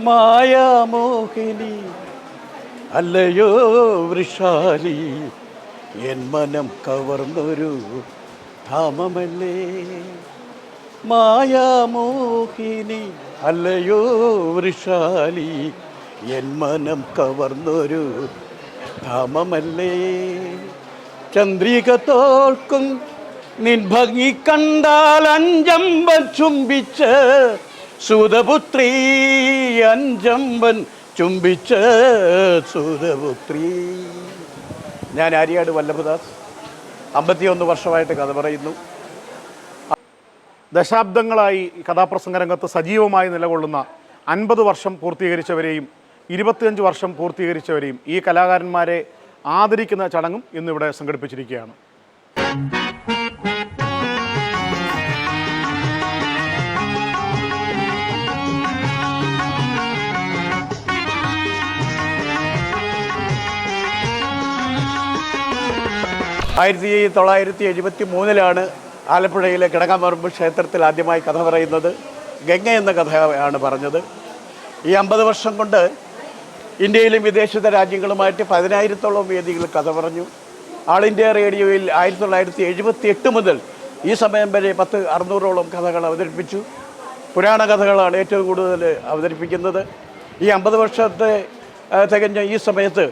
മായാമോഹിനി അല്ലയോ വൃഷാലി, എൻ മനം കവർന്നൊരു ധാമമല്ലേ. മായാമോഹിനി അല്ലയോ വൃഷാലി, എൻ മനം കവർന്നൊരു ധാമമല്ലേ. ചന്ദ്രിക തോൽക്കും നിൻ ഭംഗി കണ്ടാൽ അഞ്ചമ്പൻ ചുംബിച്ച് സൂതപുത്രി, അഞ്ചമ്പൻ ചുംബിച്ച് സൂതപുത്രി. ഞാൻ ആര്യാട് വല്ലഭദാസ്, 51 വർഷമായിട്ട് കഥ പറയുന്നു. ദശാബ്ദങ്ങളായി കഥാപ്രസംഗ രംഗത്ത് സജീവമായി നിലകൊള്ളുന്ന 50 വർഷം പൂർത്തീകരിച്ചവരെയും 25 വർഷം പൂർത്തീകരിച്ചവരെയും ഈ കലാകാരന്മാരെ ആദരിക്കുന്ന ചടങ്ങും ഇന്നിവിടെ സംഘടിപ്പിച്ചിരിക്കുകയാണ്. ആയിരത്തി 1973 ആലപ്പുഴയിലെ കിടങ്ങാമറമ്പ് ക്ഷേത്രത്തിൽ ആദ്യമായി കഥ പറയുന്നത്. ഗംഗ എന്ന കഥയാണ് പറഞ്ഞത്. ഈ 50 വർഷം കൊണ്ട് ഇന്ത്യയിലും വിദേശ രാജ്യങ്ങളുമായിട്ട് 10,000-ഓളം വേദികളിൽ കഥ പറഞ്ഞു. ആൾ ഇന്ത്യ റേഡിയോയിൽ 1978 മുതൽ ഈ സമയം വരെ 600-ഓളം കഥകൾ അവതരിപ്പിച്ചു. പുരാണ കഥകളാണ് ഏറ്റവും കൂടുതൽ അവതരിപ്പിക്കുന്നത്. ഈ 50 വർഷത്തെ തികഞ്ഞ ഈ സമയത്ത്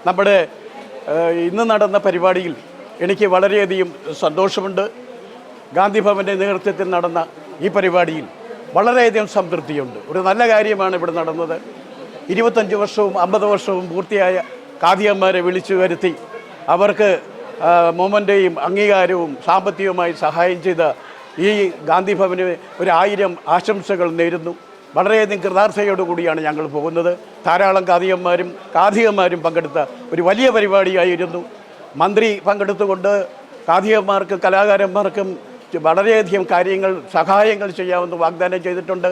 നമ്മുടെ ഇന്ന് നടന്ന പരിപാടിയിൽ എനിക്ക് വളരെയധികം സന്തോഷമുണ്ട്. ഗാന്ധി ഭവൻ്റെ നേതൃത്വത്തിൽ നടന്ന ഈ പരിപാടിയിൽ വളരെയധികം സംതൃപ്തിയുണ്ട്. ഒരു നല്ല കാര്യമാണ് ഇവിടെ നടന്നത്. 25 വർഷവും 50 വർഷവും പൂർത്തിയായ ഖാദിയന്മാരെ വിളിച്ചു വരുത്തി അവർക്ക് മൊമൻ്റെയും അംഗീകാരവും സാമ്പത്തികവുമായി സഹായം ചെയ്ത ഈ ഗാന്ധി ഭവന് 1000 ആശംസകൾ നേരുന്നു. വളരെയധികം കൃതാർത്ഥതയോടുകൂടിയാണ് ഞങ്ങൾ പോകുന്നത്. ധാരാളം ഖാദിയന്മാരും പങ്കെടുത്ത ഒരു വലിയ പരിപാടിയായിരുന്നു. മന്ത്രി പങ്കെടുത്തുകൊണ്ട് ഖാദിയന്മാർക്കും കലാകാരന്മാർക്കും വളരെയധികം സഹായങ്ങൾ ചെയ്യാമെന്ന് വാഗ്ദാനം ചെയ്തിട്ടുണ്ട്.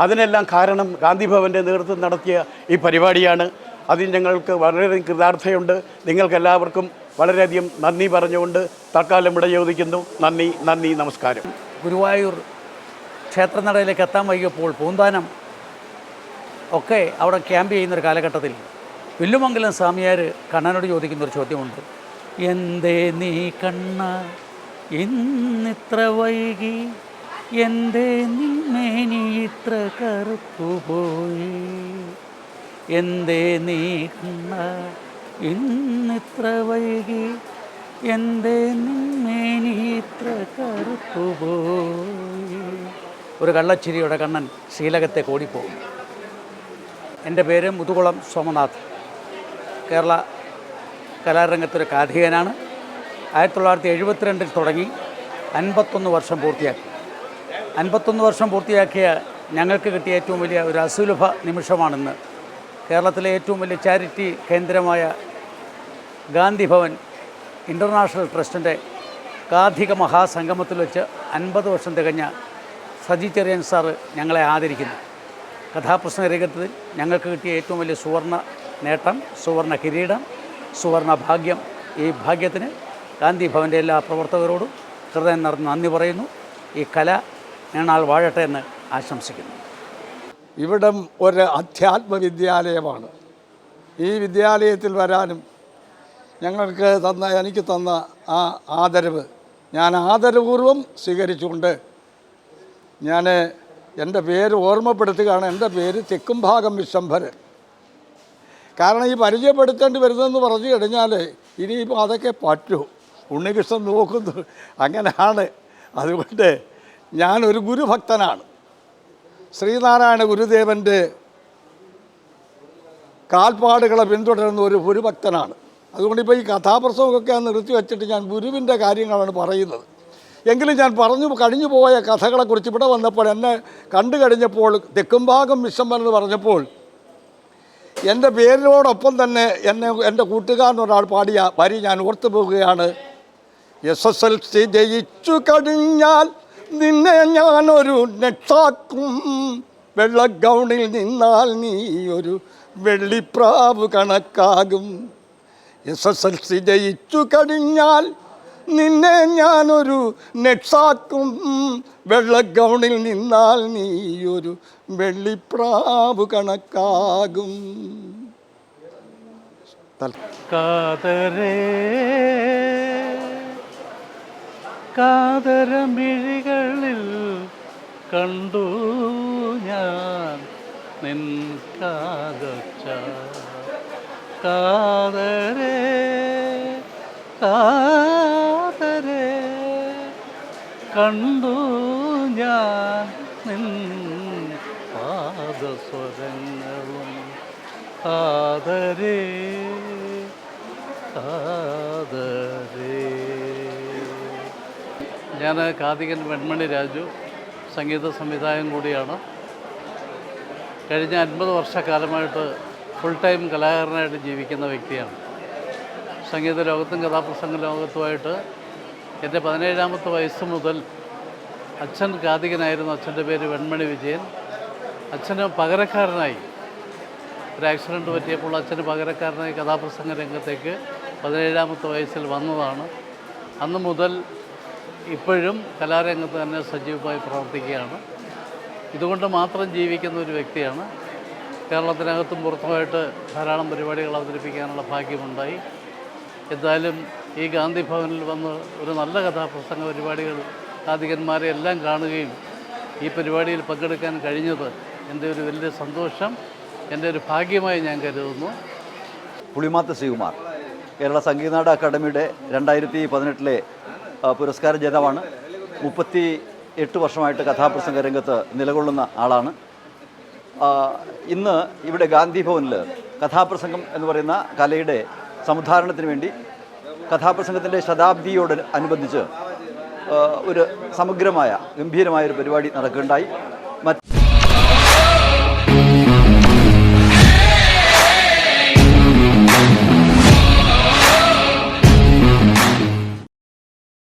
അതിനെല്ലാം കാരണം ഗാന്ധി ഭവൻ്റെ നേതൃത്വം നടത്തിയ ഈ പരിപാടിയാണ്. അതിന് ഞങ്ങൾക്ക് വളരെയധികം കൃതാർത്ഥതയുണ്ട്. നിങ്ങൾക്കെല്ലാവർക്കും വളരെയധികം നന്ദി പറഞ്ഞുകൊണ്ട് തൽക്കാലം ഇവിടെ ചോദിക്കുന്നു. നന്ദി, നമസ്കാരം. ഗുരുവായൂർ ക്ഷേത്രനടയിലേക്ക് എത്താൻ വൈകിയപ്പോൾ പൂന്താനം ഒക്കെ അവിടെ ക്യാമ്പ് ചെയ്യുന്നൊരു കാലഘട്ടത്തിൽ വില്ലുമംഗലം സ്വാമിയാർ കണ്ണനോട് ചോദിക്കുന്നൊരു ചോദ്യമുണ്ട്. എന്തേ നീ കണ്ണ ഇന്നിത്ര വൈകി, എന്തേ നിന്മേനി ഇത്ര കറുത്തുപോയി, എന്തേ നീ കണ്ണ ഇന്നിത്ര വൈകി, എന്തേ നിന്മേനി ഇത്ര കറുത്തുപോയി. ഒരു കള്ളച്ചിരിയുടെ കണ്ണൻ ശ്രീലകത്തെ ഓടിപ്പോകും. എൻ്റെ പേര് മുതുകുളം സോമനാഥ്. കേരള കലാരംഗത്തൊരു കാഥികനാണ്. 1972 തുടങ്ങി 51 വർഷം പൂർത്തിയാക്കി. 51 വർഷം പൂർത്തിയാക്കിയ ഞങ്ങൾക്ക് കിട്ടിയ ഏറ്റവും വലിയ ഒരു അസുലഭ നിമിഷമാണിന്ന്. കേരളത്തിലെ ഏറ്റവും വലിയ ചാരിറ്റി കേന്ദ്രമായ ഗാന്ധി ഭവൻ ഇൻ്റർനാഷണൽ ട്രസ്റ്റിൻ്റെ കാഥിക മഹാസംഗമത്തിൽ വെച്ച് 50 വർഷം തികഞ്ഞ സജി ചെറിയൻ സാറ് ഞങ്ങളെ ആദരിക്കുന്നു. കഥാപ്രസംഗ രംഗത്തിൽ ഞങ്ങൾക്ക് കിട്ടിയ ഏറ്റവും വലിയ സുവർണ നേട്ടം, സുവർണ കിരീടം, സുവർണ ഭാഗ്യം. ഈ ഭാഗ്യത്തിന് ഗാന്ധി ഭവൻ്റെ എല്ലാ പ്രവർത്തകരോടും ഹൃദയം നിറഞ്ഞ് നന്ദി പറയുന്നു. ഈ കല നീണാൾ വാഴട്ടെ എന്ന് ആശംസിക്കുന്നു. ഇവിടം ഒരു അധ്യാത്മ വിദ്യാലയമാണ്. ഈ വിദ്യാലയത്തിൽ വരാനും എനിക്ക് തന്ന ആ ആദരവ് ഞാൻ ആദരപൂർവ്വം സ്വീകരിച്ചുകൊണ്ട് എൻ്റെ പേര് ഓർമ്മപ്പെടുത്തുകയാണ്. എൻ്റെ പേര് തെക്കുംഭാഗം വിശ്വംഭരൻ. കാരണം ഈ പരിചയപ്പെടുത്തേണ്ടി വരുന്നതെന്ന് പറഞ്ഞു കഴിഞ്ഞാൽ ഇനിയിപ്പോൾ അതൊക്കെ പറ്റൂ. ഉണ്ണികൃഷ്ണൻ നോക്കുന്നു, അങ്ങനെയാണ്. അതുകൊണ്ട് ഞാനൊരു ഗുരുഭക്തനാണ്. ശ്രീനാരായണ ഗുരുദേവൻ്റെ കാൽപ്പാടുകളെ പിന്തുടരുന്ന ഒരു ഗുരുഭക്തനാണ്. അതുകൊണ്ടിപ്പോൾ ഈ കഥാപ്രസംഗമൊക്കെ നിർത്തി വെച്ചിട്ട് ഞാൻ ഗുരുവിൻ്റെ കാര്യങ്ങളാണ് പറയുന്നത്. എങ്കിലും ഞാൻ കഴിഞ്ഞു പോയ കഥകളെക്കുറിച്ച് ഇവിടെ വന്നപ്പോൾ എന്നെ കണ്ടു കഴിഞ്ഞപ്പോൾ തെക്കുംഭാഗം വിശ്വംഭരൻ എന്ന് പറഞ്ഞപ്പോൾ എൻ്റെ പേരിനോടൊപ്പം തന്നെ എൻ്റെ കൂട്ടുകാരനൊരാൾ പാടിയ വരി ഞാൻ ഓർത്തു പോവുകയാണ്. SSLC ജയിച്ചു കഴിഞ്ഞാൽ നിന്നെ ഞാനൊരു നെട്ടാക്കും, വെള്ള ഗൗണിൽ നിന്നാൽ നീ ഒരു വെള്ളിപ്രാവ് കണക്കാകും. SSLC ജയിച്ചു കഴിഞ്ഞാൽ നിന്നെ ഞാനൊരു നെക്സാക്കും, വെള്ള ഗൗണിൽ നിന്നാൽ നീ ഒരു വെള്ളിപ്രാവ് കണക്കാകും. കാതരേ കാതരമിഴികളിൽ കണ്ടു ഞാൻ നിൻ കാതച്ച കാതരേ കാതരേ കണ്ടു ഞാൻ നിൻ പാദസ്വരങ്ങളും കാതരേ കാതരേ. ഞാൻ കാതികൻ വെൺമണി രാജു, സംഗീത സംവിധായകൻ കൂടിയാണ്. കഴിഞ്ഞ 50 വർഷക്കാലമായിട്ട് ഫുൾ ടൈം കലാകാരനായിട്ട് ജീവിക്കുന്ന വ്യക്തിയാണ്. സംഗീത ലോകത്തും കഥാപ്രസംഗ ലോകത്തുമായിട്ട് എൻ്റെ 17ാമത്തെ വയസ്സ് മുതൽ അച്ഛൻ കാതികനായിരുന്നു. അച്ഛൻ്റെ പേര് വെൺമണി വിജയൻ. അച്ഛന് പകരക്കാരനായി ഒരു ആക്സിഡൻറ്റ് പറ്റിയപ്പോൾ അച്ഛന് പകരക്കാരനായി കഥാപ്രസംഗ രംഗത്തേക്ക് 17ാമത്തെ വയസ്സിൽ വന്നതാണ്. അന്ന് മുതൽ ഇപ്പോഴും കലാരംഗത്ത് തന്നെ സജീവമായി പ്രവർത്തിക്കുകയാണ്. ഇതുകൊണ്ട് മാത്രം ജീവിക്കുന്ന ഒരു വ്യക്തിയാണ്. കേരളത്തിനകത്തും പുറത്തുമായിട്ട് ധാരാളം പരിപാടികൾ അവതരിപ്പിക്കാനുള്ള ഭാഗ്യമുണ്ടായി. എന്തായാലും ഈ ഗാന്ധി ഭവനിൽ വന്ന് ഒരു നല്ല കഥാപ്രസംഗ പരിപാടികൾ കാതികന്മാരെ എല്ലാം കാണുകയും ഈ പരിപാടിയിൽ പങ്കെടുക്കാൻ കഴിഞ്ഞത് എൻ്റെ ഒരു വലിയ സന്തോഷം, എൻ്റെ ഒരു ഭാഗ്യമായി ഞാൻ കരുതുന്നു. പുളിമാത്ത് ശ്രീകുമാർ കേരള സംഗീതനാടക അക്കാദമിയുടെ 2018 പുരസ്കാര ജേതാവാണ്. 38 വർഷമായിട്ട് കഥാപ്രസംഗ രംഗത്ത് നിലകൊള്ളുന്ന ആളാണ്. ഇന്ന് ഇവിടെ ഗാന്ധി ഭവനിൽ കഥാപ്രസംഗം എന്ന് പറയുന്ന കലയുടെ സമുദ്ധാരണത്തിന് വേണ്ടി കഥാപ്രസംഗത്തിൻ്റെ ശതാബ്ദിയോട് അനുബന്ധിച്ച് ഒരു സമഗ്രമായ ഗംഭീരമായൊരു പരിപാടി നടക്കുകയുണ്ടായി.